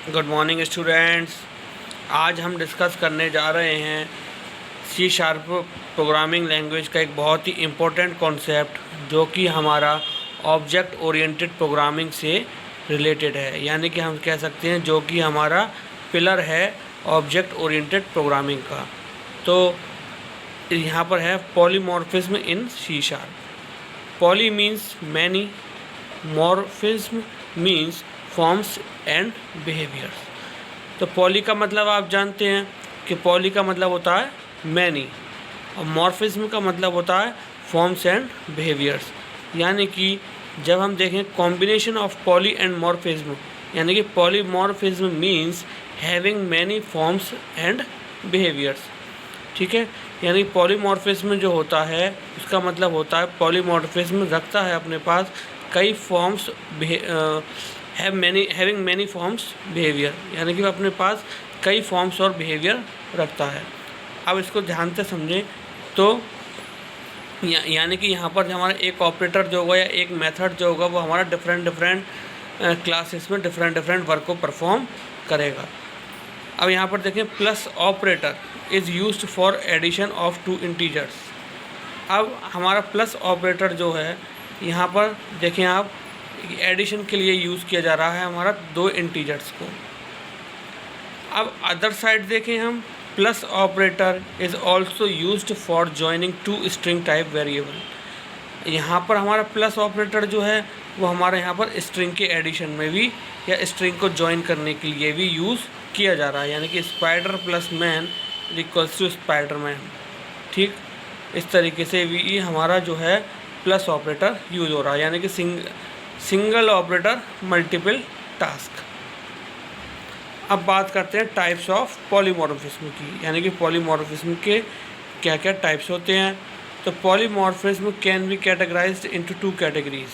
Good morning students. आज हम discuss करने जा रहे हैं सी शार्प प्रोग्रामिंग लैंग्वेज का एक बहुत ही इम्पोर्टेंट कॉन्सेप्ट जो कि हमारा ऑब्जेक्ट ओरिएंटेड प्रोग्रामिंग से रिलेटेड है, यानी कि हम कह सकते हैं जो कि हमारा पिलर है ऑब्जेक्ट ओरिएंटेड प्रोग्रामिंग का। तो यहाँ पर है polymorphism in C sharp. Poly means many, morphism means forms and behaviours. तो पॉली का मतलब आप जानते हैं कि पॉली का मतलब होता है मैनी और मॉर्फिज्म का मतलब होता है फॉर्म्स एंड बिहेवियर्स। यानी कि जब हम देखें combination of poly and morphism, यानी कि polymorphism means having many forms and behaviours. ठीक है, यानी पॉलीमॉर्फिज्म जो होता है उसका मतलब होता है पॉलीमॉर्फिज्म रखता है अपने पास कई forms, having many forms behaviour, यानी कि वो अपने पास कई फॉर्म्स और बिहेवियर रखता है। अब इसको ध्यान से समझें तो यानी कि यहाँ पर हमारा एक ऑपरेटर जो होगा या एक मेथड जो होगा वो हमारा डिफरेंट क्लासेस में डिफरेंट वर्क को परफॉर्म करेगा। अब यहाँ पर देखें plus operator is used for addition of two integers. अब हमारा प्लस ऑपरेटर जो है यहाँ पर देखें आप एडिशन के लिए यूज़ किया जा रहा है हमारा दो इंटीजर्स को। अब अदर साइड देखें हम plus operator is also used for joining two string type variable. यहाँ पर हमारा प्लस ऑपरेटर जो है वो हमारे यहाँ पर स्ट्रिंग के एडिशन में भी या स्ट्रिंग को ज्वाइन करने के लिए भी यूज़ किया जा रहा है, यानी कि spider plus man equals to Spider Man. ठीक, इस तरीके से भी हमारा जो है प्लस ऑपरेटर यूज़ हो रहा है, यानी कि सिंगल ऑपरेटर मल्टीपल टास्क। अब बात करते हैं टाइप्स ऑफ पॉलीमॉर्फिज्म की, यानी कि पॉलीमॉर्फिज्म के क्या क्या टाइप्स होते हैं। तो polymorphism can be categorised into two categories.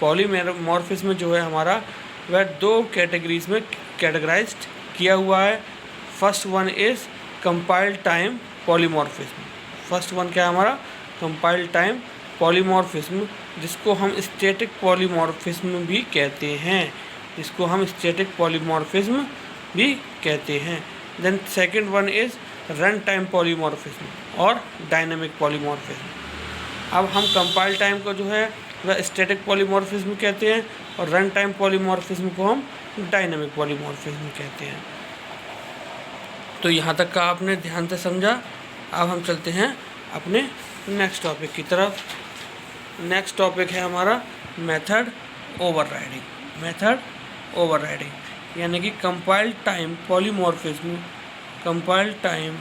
Polymorphism जो है हमारा वह दो कैटेगरीज में कैटेगराइज्ड किया हुआ है। First one is compiled time polymorphism. First one क्या है हमारा कंपाइल्ड टाइम पॉलीमॉर्फिज्म, जिसको हम स्टैटिक पॉलीमॉर्फिज्म भी कहते हैं, जिसको हम स्टैटिक पॉलीमॉर्फिज्म भी कहते हैं। Then second one is run time polymorphism और डायनेमिक पॉलीमॉर्फिज्म। अब हम कंपाइल टाइम को जो है वह स्टैटिक पॉलीमॉर्फिज्म कहते हैं और रन टाइम पॉलीमॉर्फिज्म को हम डायनेमिक पॉलीमॉर्फिज्म कहते हैं। तो यहाँ तक का आपने ध्यान से समझा। अब हम चलते हैं अपने नेक्स्ट टॉपिक की तरफ। नेक्स्ट टॉपिक है हमारा मेथड ओवरराइडिंग। मेथड ओवरराइडिंग यानी कि compiled time polymorphism. Compiled time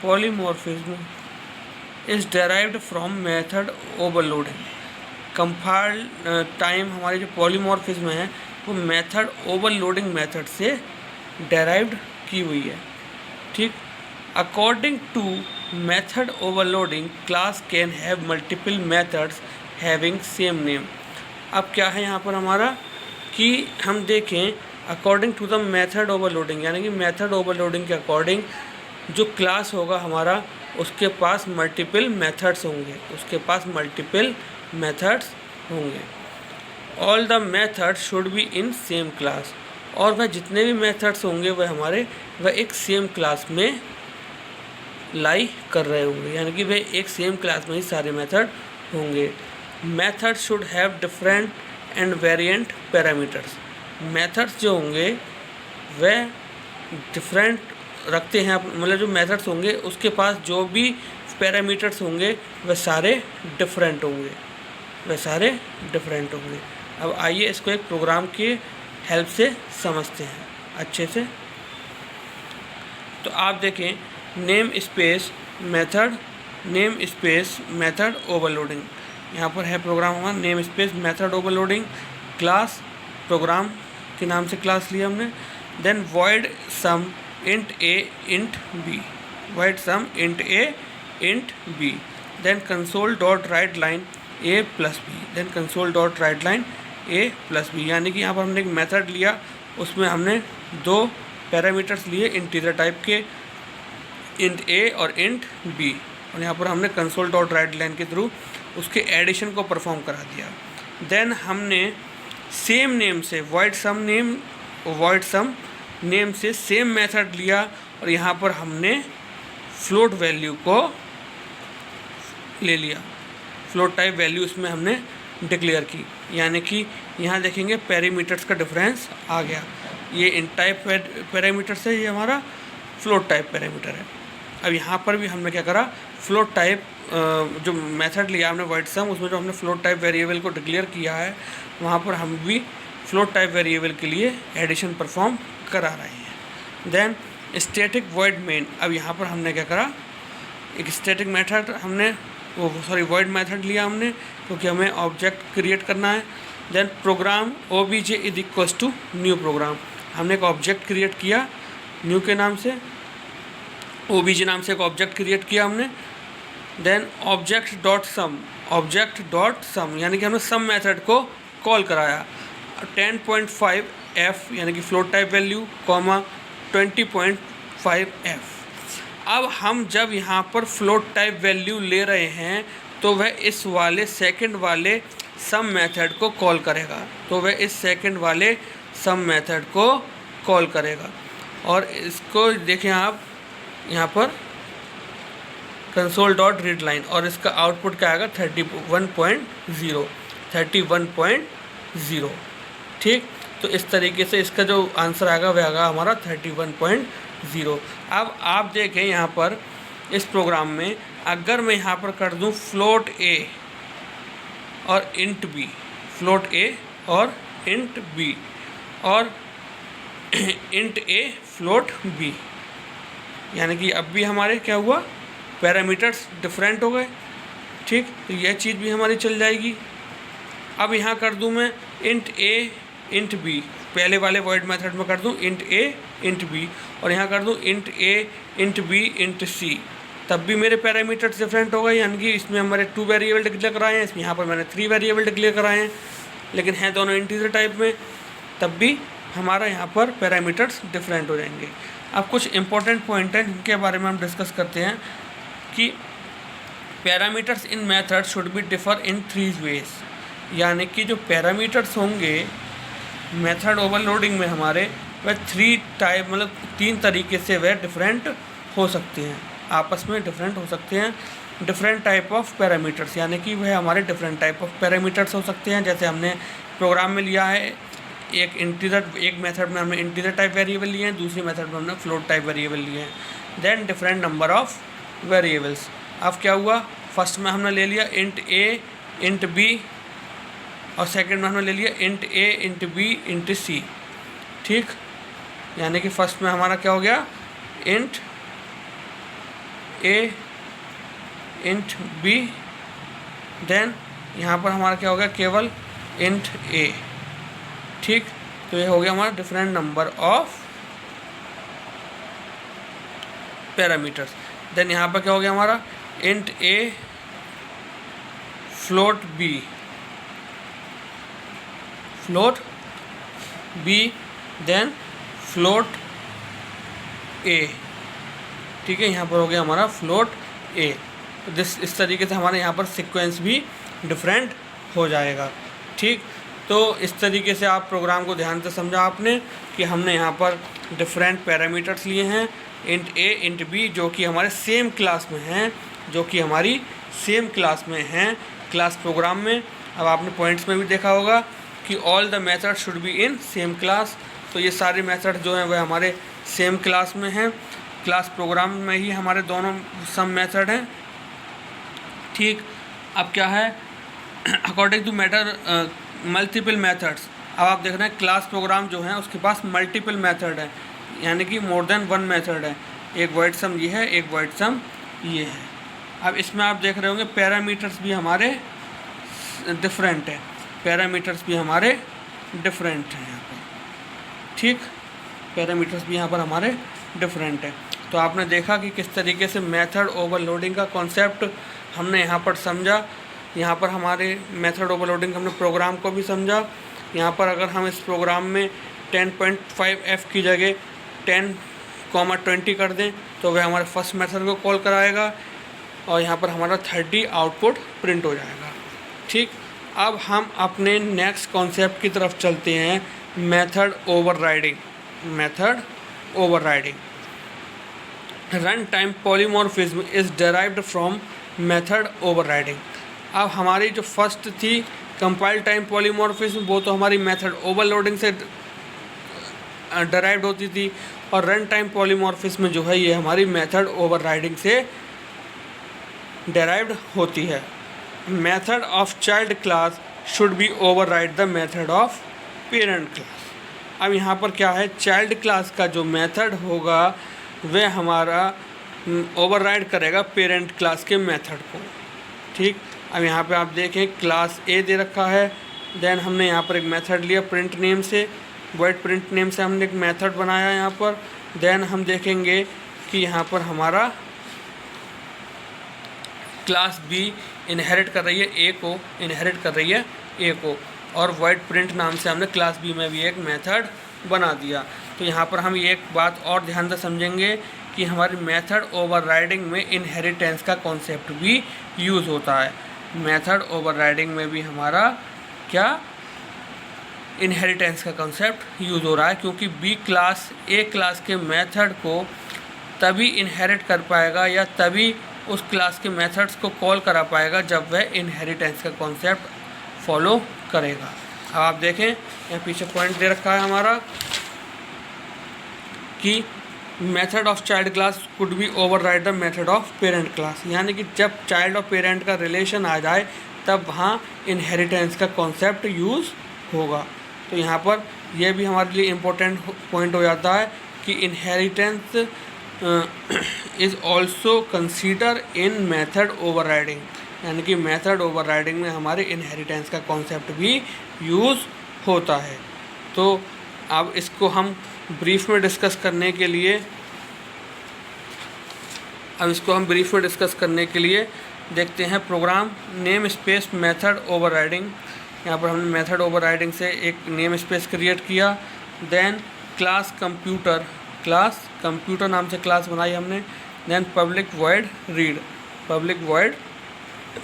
polymorphism is derived from method overloading. Compiled time हमारी जो पॉलीमॉर्फिज्म है वो मेथड ओवरलोडिंग मेथड से डेराइव्ड की हुई है। ठीक, according to method overloading class can have multiple methods having same name. अब क्या है यहाँ पर हमारा कि हम देखें according to the method overloading, यानी कि मेथड ओवरलोडिंग के अकॉर्डिंग जो क्लास होगा हमारा उसके पास मल्टीपल मेथड्स होंगे, उसके पास मल्टीपल मेथड्स होंगे। All the methods should be in same class, और वह जितने भी मेथड्स होंगे वह एक सेम क्लास में लाई कर रहे होंगे, यानी कि वे एक सेम क्लास में ही सारे मेथड होंगे। Method should have different end variant parameters. Methods जो होंगे वह डिफरेंट रखते हैं, मतलब जो मेथड्स होंगे उसके पास जो भी पैरामीटर्स होंगे वह सारे डिफरेंट होंगे, वह सारे डिफरेंट होंगे। अब आइए इसको एक प्रोग्राम की हेल्प से समझते हैं अच्छे से। तो आप देखें नेम स्पेस मेथड ओवरलोडिंग, यहाँ पर है प्रोग्राम हमारा name space method overloading class, program के नाम से क्लास लिया हमने। Then void sum int A int B, void sum int A int B. Then console dot write line A plus B, then console dot write line A plus B, यानी कि यहाँ पर हमने एक मेथड लिया, उसमें हमने दो पैरामीटर्स लिए इंटीजर टाइप के, इंट ए और इंट बी, और यहाँ पर हमने कंसोल डॉट राइट लाइन के थ्रू उसके एडिशन को परफॉर्म करा दिया। देन हमने सेम नेम से void sum name void sum name से सेम मेथड लिया और यहाँ पर हमने फ्लोट वैल्यू को ले लिया, फ्लोट टाइप वैल्यू इसमें हमने डिक्लेयर की, यानी कि यहाँ देखेंगे पैरामीटर्स का डिफरेंस आ गया। ये इन टाइप पैरामीटर्स है, ये हमारा फ्लोट टाइप पैरामीटर है। अब यहाँ पर भी हमने क्या करा, फ्लोट टाइप जो मेथड लिया हमने वॉइड सम, उसमें जो हमने फ्लोट टाइप वेरिएबल को डिक्लेयर किया है वहाँ पर हम भी फ्लोट टाइप वेरिएबल के लिए एडिशन परफॉर्म करा रहे हैं। देन स्टैटिक वॉइड मेन, अब यहाँ पर हमने क्या करा, एक स्टैटिक मेथड हमने वॉइड मेथड लिया हमने, क्योंकि हमें ऑब्जेक्ट क्रिएट करना है। Then program obj is equals to new program, हमने एक ऑब्जेक्ट क्रिएट किया न्यू के नाम से, obj नाम से एक ऑब्जेक्ट क्रिएट किया हमने। देन ऑब्जेक्ट डॉट सम, यानी कि हमने सम मेथड को कॉल कराया। 10.5f यानी कि float type value, comma 20.5f। अब हम जब यहाँ पर फ्लोट टाइप वैल्यू ले रहे हैं तो वह इस वाले सेकंड वाले सम मेथड को कॉल करेगा, और इसको देखें आप यहाँ पर कंसोल डॉट रीड लाइन, और इसका आउटपुट क्या आएगा 31.0। ठीक, तो इस तरीके से इसका जो आंसर आएगा वह आएगा हमारा 31.0। अब आप देखें यहाँ पर इस प्रोग्राम में अगर मैं यहाँ पर कर दूँ फ्लोट a और इंट b, और इंट a फ्लोट b, यानी कि अब भी हमारे क्या हुआ, पैरामीटर्स डिफरेंट हो गए। ठीक, तो यह चीज़ भी हमारी चल जाएगी। अब यहाँ कर दूँ मैं इंट a इंट b, पहले वाले वॉइड मेथड में कर दूँ इंट a इंट b, और यहाँ कर दूँ int a int b int c, तब भी मेरे पैरामीटर्स डिफरेंट हो गए, यानी कि इसमें हमारे 2 वेरिएबल डिक्लेयर कराए हैं, इसमें यहाँ पर मैंने 3 वेरिएबल डिक्लेयर कराए हैं, लेकिन हैं दोनों इंटीजर टाइप में, तब भी हमारा यहाँ पर पैरामीटर्स डिफरेंट हो जाएंगे। अब कुछ इंपॉर्टेंट पॉइंट हैं जिनके बारे में हम डिस्कस करते हैं कि parameters in method should be differ in 3 ways, यानी कि जो पैरामीटर्स होंगे मेथड ओवरलोडिंग में हमारे, वह 3 टाइप मतलब 3 तरीके से वह डिफरेंट हो सकते हैं, आपस में डिफरेंट हो सकते हैं। डिफरेंट टाइप ऑफ पैरामीटर्स, यानी कि वह हमारे डिफरेंट टाइप ऑफ पैरामीटर्स हो सकते हैं। जैसे हमने प्रोग्राम में लिया है एक मेथड में हमने इंटीजर टाइप वेरिएबल लिए हैं, दूसरी मेथड में हमने फ्लोट टाइप वेरिएबल लिए हैं। Then different number of variables. अब क्या हुआ, फर्स्ट में हमने ले लिया इंट a इंट b, और सेकंड में हमने ले लिया int a int b int c। ठीक, यानी कि फर्स्ट में हमारा क्या हो गया, int a int b, then यहाँ पर हमारा क्या हो गया, केवल इंट a। ठीक, तो ये हो गया हमारा different number of parameters. Then यहाँ पर क्या हो गया हमारा, int a float b, then float a। ठीक है, यहाँ पर हो गया हमारा फ्लोट a। तो इस तरीके से हमारे यहाँ पर सीक्वेंस भी डिफरेंट हो जाएगा। ठीक, तो इस तरीके से आप प्रोग्राम को ध्यान से समझा आपने कि हमने यहाँ पर डिफरेंट पैरामीटर्स लिए हैं, इंट a इंट b, जो कि हमारे सेम क्लास में हैं, क्लास प्रोग्राम में। अब आपने पॉइंट्स में भी देखा होगा कि all the method should be in same class, तो ये सारे मेथड जो हैं वह हमारे सेम क्लास में हैं, क्लास प्रोग्राम में ही हमारे दोनों सम मेथड हैं। ठीक, अब क्या है, अकॉर्डिंग टू मल्टीपल मेथड्स। अब आप देख रहे हैं क्लास प्रोग्राम जो है उसके पास मल्टीपल मेथड है, यानी कि मोर देन 1 मेथड है। एक वॉइड सम ये है, एक वॉइड सम ये है। अब इसमें आप देख रहे होंगे पैरामीटर्स भी हमारे डिफरेंट है, यहाँ पर। ठीक, पैरामीटर्स भी यहाँ पर हमारे डिफरेंट है। तो आपने देखा कि किस तरीके से मेथड ओवरलोडिंग का कॉन्सेप्ट हमने यहाँ पर समझा। यहाँ पर हमारे मेथड ओवरलोडिंग हमने प्रोग्राम को भी समझा। यहाँ पर अगर हम इस प्रोग्राम में 10.5f की जगह 10,20 कर दें तो वह हमारे फर्स्ट मेथड को कॉल कराएगा, और यहाँ पर हमारा 30 आउटपुट प्रिंट हो जाएगा। ठीक, अब हम अपने नेक्स्ट कॉन्सेप्ट की तरफ चलते हैं, method overriding, method overriding. Run time polymorphism is derived from method overriding. अब हमारी जो फर्स्ट थी कंपाइल टाइम पॉलीमॉर्फिज्म, वो तो हमारी मेथड ओवरलोडिंग से डिराइव्ड होती थी, और रन टाइम पॉलीमॉर्फिज्म जो है ये हमारी मेथड ओवरराइडिंग से डिराइव्ड होती है। Method of child class should be override the method of parent class. अब यहाँ पर क्या है, चाइल्ड क्लास का जो मेथड होगा वह हमारा ओवरराइड करेगा पेरेंट क्लास के मेथड को। ठीक, अब यहाँ पे आप देखें क्लास ए दे रखा है, देन हमने यहाँ पर एक मेथड लिया प्रिंट नेम से, वॉइड प्रिंट नेम से हमने एक मेथड बनाया यहाँ पर। देन हम देखेंगे कि यहाँ पर हमारा क्लास बी इनहेरिट कर रही है ए को, इनहेरिट कर रही है ए को, और वॉइड प्रिंट नाम से हमने क्लास बी में भी एक मेथड बना दिया। तो यहाँ पर हम एक बात और ध्यान से समझेंगे कि हमारी मेथड ओवरराइडिंग में इनहेरिटेंस का कॉन्सेप्ट भी यूज़ होता है। मेथड ओवरराइडिंग में भी हमारा क्या इनहेरिटेंस का कॉन्सेप्ट यूज़ हो रहा है, क्योंकि बी क्लास ए क्लास के मेथड को तभी इनहेरिट कर पाएगा या तभी उस क्लास के मेथड्स को कॉल करा पाएगा जब वह इनहेरिटेंस का कॉन्सेप्ट फॉलो करेगा। अब आप देखें यहाँ पीछे पॉइंट दे रखा है हमारा कि method of child class could be override the method of parent class, यानी कि जब चाइल्ड और पेरेंट का रिलेशन आ जाए तब वहाँ इनहेरिटेंस का कॉन्सेप्ट यूज़ होगा। तो यहाँ पर यह भी हमारे लिए इम्पोर्टेंट पॉइंट हो जाता है कि inheritance is also consider in method overriding, यानी कि मेथड ओवरराइडिंग में हमारे इनहेरिटेंस का कॉन्सेप्ट भी यूज़ होता है। तो अब इसको हम ब्रीफ में डिस्कस करने के लिए देखते हैं program name space method overriding. यहाँ पर हमने मेथड ओवरराइडिंग से एक नेम स्पेस क्रिएट किया। देन क्लास कंप्यूटर नाम से क्लास बनाई हमने। देन पब्लिक वॉइड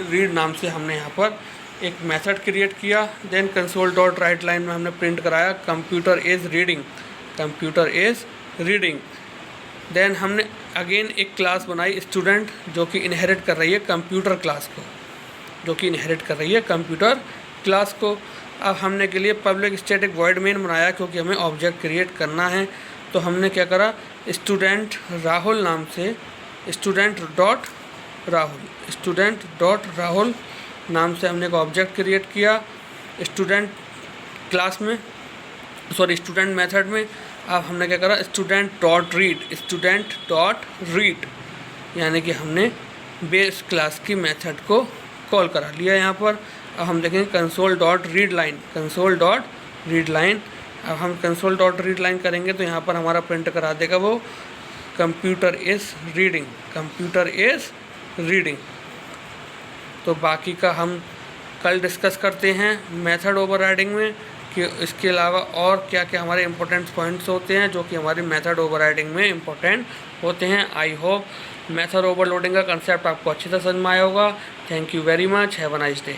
रीड नाम से हमने यहाँ पर एक मेथड क्रिएट किया। Then console dot write line में हमने प्रिंट कराया कंप्यूटर इज़ रीडिंग। देन हमने अगेन एक क्लास बनाई स्टूडेंट, जो कि इनहेरिट कर रही है कंप्यूटर क्लास को, अब हमने के लिए पब्लिक स्टैटिक वॉइड मेन बनाया क्योंकि हमें ऑब्जेक्ट क्रिएट करना है। तो हमने क्या करा, स्टूडेंट राहुल नाम से स्टूडेंट डॉट राहुल नाम से हमने एक ऑब्जेक्ट क्रिएट किया स्टूडेंट मेथड में। अब हमने क्या करा, स्टूडेंट डॉट रीड, यानी कि हमने बेस क्लास की मेथड को कॉल करा लिया यहाँ पर। अब हम देखेंगे कंसोल डॉट रीड लाइन। अब हम कंसोल डॉट रीड लाइन करेंगे तो यहाँ पर हमारा प्रिंट करा देगा वो कंप्यूटर इज़ रीडिंग। तो बाकी का हम कल डिस्कस करते हैं मेथड ओवरराइडिंग में कि इसके अलावा और क्या क्या हमारे इंपॉर्टेंट पॉइंट्स होते हैं जो कि हमारी मेथड ओवरराइडिंग में इंपॉर्टेंट होते हैं। आई होप मेथड ओवरलोडिंग का कंसेप्ट आपको अच्छी तरह समझ में आया होगा। Thank you very much, have a nice day.